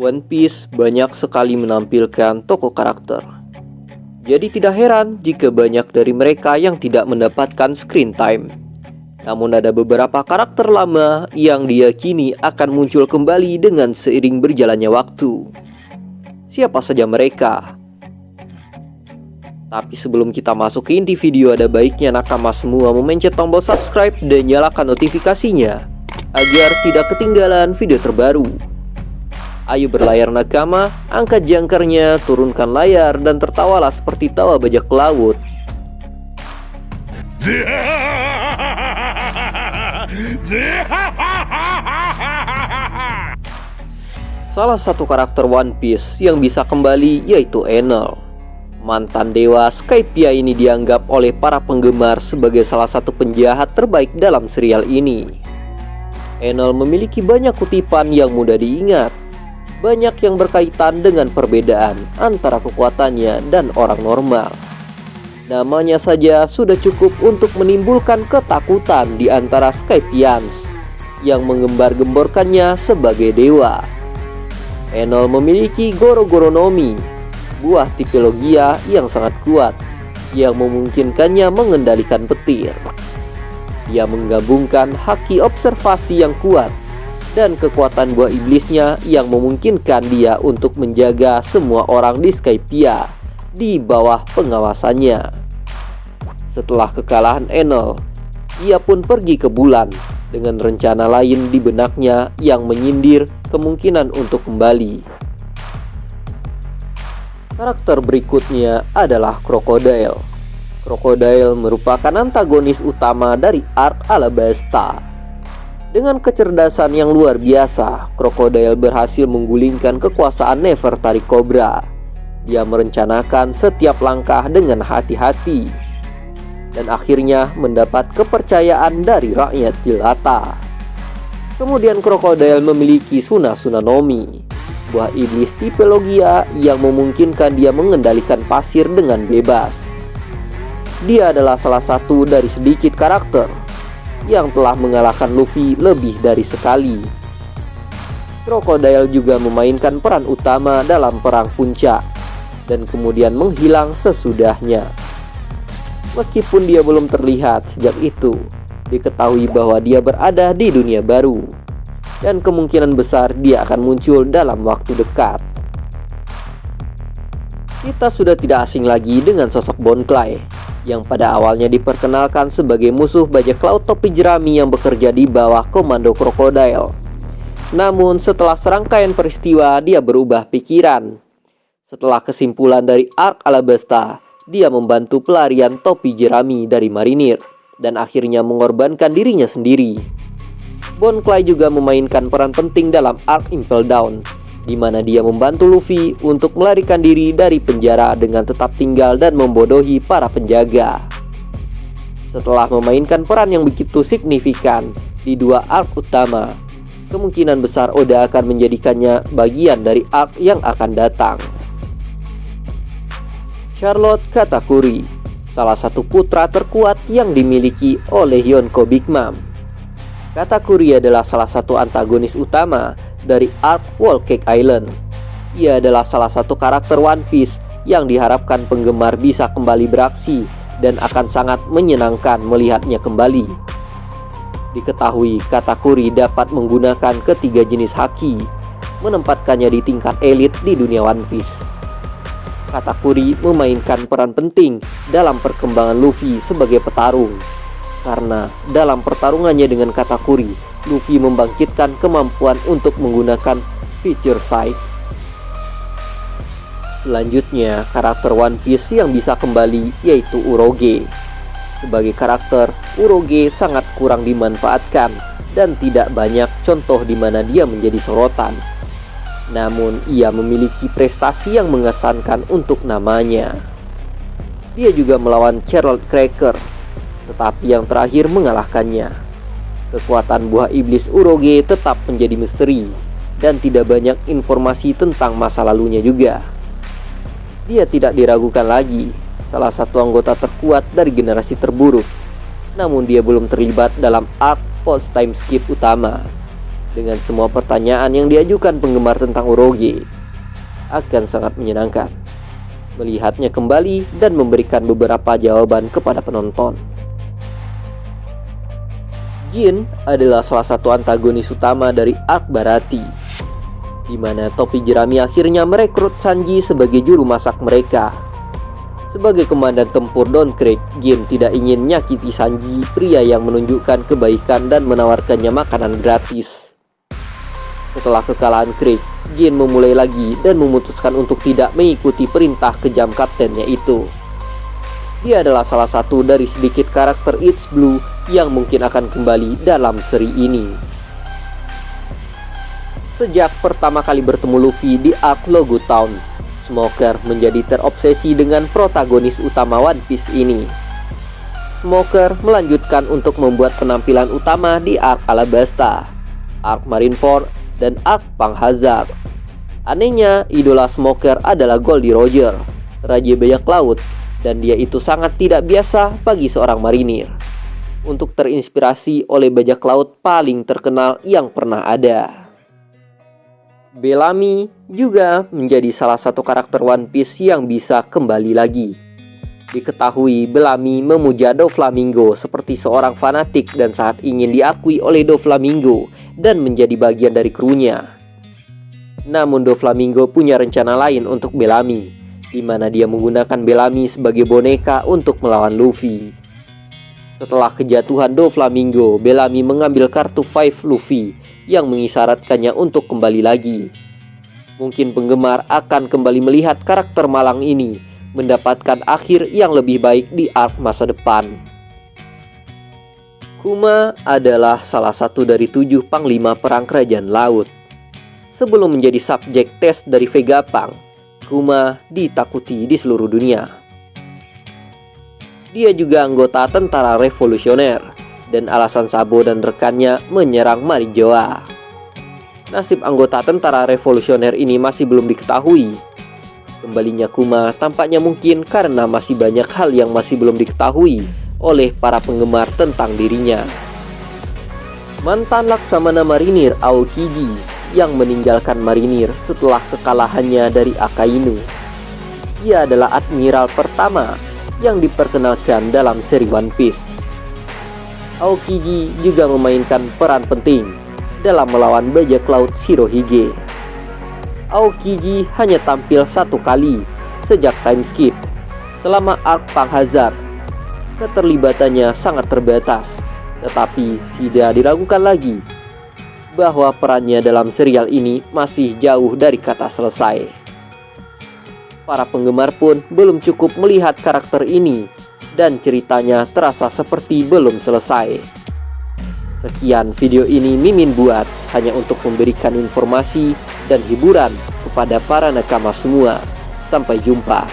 One Piece banyak sekali menampilkan tokoh karakter. Jadi tidak heran jika banyak dari mereka yang tidak mendapatkan screen time. Namun ada beberapa karakter lama yang diyakini akan muncul kembali dengan seiring berjalannya waktu. Siapa saja mereka? Tapi sebelum kita masuk ke inti video, ada baiknya nakama semua memencet tombol subscribe dan nyalakan notifikasinya agar tidak ketinggalan video terbaru. Ayo berlayar nakama, angkat jangkarnya, turunkan layar, dan tertawalah seperti tawa bajak laut. Salah satu karakter One Piece yang bisa kembali yaitu Enel. Mantan dewa Skypiea ini dianggap oleh para penggemar sebagai salah satu penjahat terbaik dalam serial ini. Enel memiliki banyak kutipan yang mudah diingat. Banyak yang berkaitan dengan perbedaan antara kekuatannya dan orang normal. Namanya saja sudah cukup untuk menimbulkan ketakutan di antara Skypieans yang menggembar-gemborkannya sebagai dewa. Enel memiliki Goro-Goro no Mi, buah tipe logia yang sangat kuat yang memungkinkannya mengendalikan petir. Dia menggabungkan haki observasi yang kuat dan kekuatan buah iblisnya yang memungkinkan dia untuk menjaga semua orang di Skypiea di bawah pengawasannya. Setelah kekalahan Enel, ia pun pergi ke bulan dengan rencana lain di benaknya yang menyindir kemungkinan untuk kembali. Karakter berikutnya adalah Crocodile. Crocodile merupakan antagonis utama dari arc Alabasta. Dengan kecerdasan yang luar biasa, Crocodile berhasil menggulingkan kekuasaan Nefertari Cobra. Dia merencanakan setiap langkah dengan hati-hati dan akhirnya mendapat kepercayaan dari rakyat jelata. Kemudian Crocodile memiliki Suna-Suna no Mi, buah iblis tipe logia yang memungkinkan dia mengendalikan pasir dengan bebas. Dia adalah salah satu dari sedikit karakter yang telah mengalahkan Luffy lebih dari sekali. Crocodile juga memainkan peran utama dalam perang puncak dan kemudian menghilang sesudahnya. Meskipun dia belum terlihat sejak itu, diketahui bahwa dia berada di dunia baru dan kemungkinan besar dia akan muncul dalam waktu dekat. Kita sudah tidak asing lagi dengan sosok Bon Clay yang pada awalnya diperkenalkan sebagai musuh bajak laut topi jerami yang bekerja di bawah komando Crocodile. Namun setelah serangkaian peristiwa dia berubah pikiran. Setelah kesimpulan dari arc Alabasta, dia membantu pelarian topi jerami dari marinir dan akhirnya mengorbankan dirinya sendiri. Bon Clay juga memainkan peran penting dalam arc Impel Down, di mana dia membantu Luffy untuk melarikan diri dari penjara dengan tetap tinggal dan membodohi para penjaga. Setelah memainkan peran yang begitu signifikan di dua arc utama, kemungkinan besar Oda akan menjadikannya bagian dari arc yang akan datang. Charlotte Katakuri, salah satu putra terkuat yang dimiliki oleh Yonko Big Mom. Katakuri adalah salah satu antagonis utama dari arc Whole Cake Island. Ia adalah salah satu karakter One Piece yang diharapkan penggemar bisa kembali beraksi dan akan sangat menyenangkan melihatnya kembali. Diketahui Katakuri dapat menggunakan ketiga jenis haki, menempatkannya di tingkat elit di dunia One Piece. Katakuri memainkan peran penting dalam perkembangan Luffy sebagai petarung, karena dalam pertarungannya dengan Katakuri, Luffy membangkitkan kemampuan untuk menggunakan feature sight. Selanjutnya, karakter One Piece yang bisa kembali yaitu Uroge. Sebagai karakter, Uroge sangat kurang dimanfaatkan dan tidak banyak contoh di mana dia menjadi sorotan. Namun ia memiliki prestasi yang mengesankan untuk namanya. Dia juga melawan Charlotte Cracker, tetapi yang terakhir mengalahkannya. Kekuatan buah iblis Uroge tetap menjadi misteri, dan tidak banyak informasi tentang masa lalunya juga. Dia tidak diragukan lagi, salah satu anggota terkuat dari generasi terburuk. Namun dia belum terlibat dalam arc post time skip utama. Dengan semua pertanyaan yang diajukan penggemar tentang Uroge, akan sangat menyenangkan melihatnya kembali dan memberikan beberapa jawaban kepada penonton. Jin adalah salah satu antagonis utama dari arc Baratie, di mana topi jerami akhirnya merekrut Sanji sebagai juru masak mereka. Sebagai komandan tempur Dawn Creek, Jin tidak ingin menyakiti Sanji, pria yang menunjukkan kebaikan dan menawarkannya makanan gratis. Setelah kekalahan Creek, Jin memulai lagi dan memutuskan untuk tidak mengikuti perintah kejam kaptennya itu. Dia adalah salah satu dari sedikit karakter It's Blue yang mungkin akan kembali dalam seri ini. Sejak pertama kali bertemu Luffy di arc Logo Town, Smoker menjadi terobsesi dengan protagonis utama One Piece ini. Smoker melanjutkan untuk membuat penampilan utama di arc Alabasta, arc Marineford, dan arc Pang Hazard. Anehnya, idola Smoker adalah Goldie Roger, raja bajak laut, dan dia itu sangat tidak biasa bagi seorang marinir untuk terinspirasi oleh bajak laut paling terkenal yang pernah ada. Bellamy juga menjadi salah satu karakter One Piece yang bisa kembali lagi. Diketahui Bellamy memuja Doflamingo seperti seorang fanatik dan sangat ingin diakui oleh Doflamingo dan menjadi bagian dari krunya. Namun Doflamingo punya rencana lain untuk Bellamy, di mana dia menggunakan Bellamy sebagai boneka untuk melawan Luffy. Setelah kejatuhan Doflamingo, Bellamy mengambil kartu Five Luffy yang mengisyaratkannya untuk kembali lagi. Mungkin penggemar akan kembali melihat karakter malang ini mendapatkan akhir yang lebih baik di arc masa depan. Kuma adalah salah satu dari 7 panglima perang kerajaan laut. Sebelum menjadi subjek tes dari Vegapunk, Kuma ditakuti di seluruh dunia. Dia juga anggota tentara revolusioner, dan alasan Sabo dan rekannya menyerang Marijoa. Nasib anggota tentara revolusioner ini masih belum diketahui. Kembalinya Kuma tampaknya mungkin karena masih banyak hal yang masih belum diketahui oleh para penggemar tentang dirinya. Mantan Laksamana Marinir Aokiji yang meninggalkan Marinir setelah kekalahannya dari Akainu. Ia adalah admiral pertama yang diperkenalkan dalam seri One Piece. Aokiji juga memainkan peran penting dalam melawan bajak laut Shirohige. Aokiji hanya tampil 1 kali sejak time skip selama arc Pang Hazard. Keterlibatannya sangat terbatas, tetapi tidak diragukan lagi bahwa perannya dalam serial ini masih jauh dari kata selesai. Para penggemar pun belum cukup melihat karakter ini dan ceritanya terasa seperti belum selesai. Sekian video ini Mimin buat hanya untuk memberikan informasi dan hiburan kepada para nakama semua. Sampai jumpa.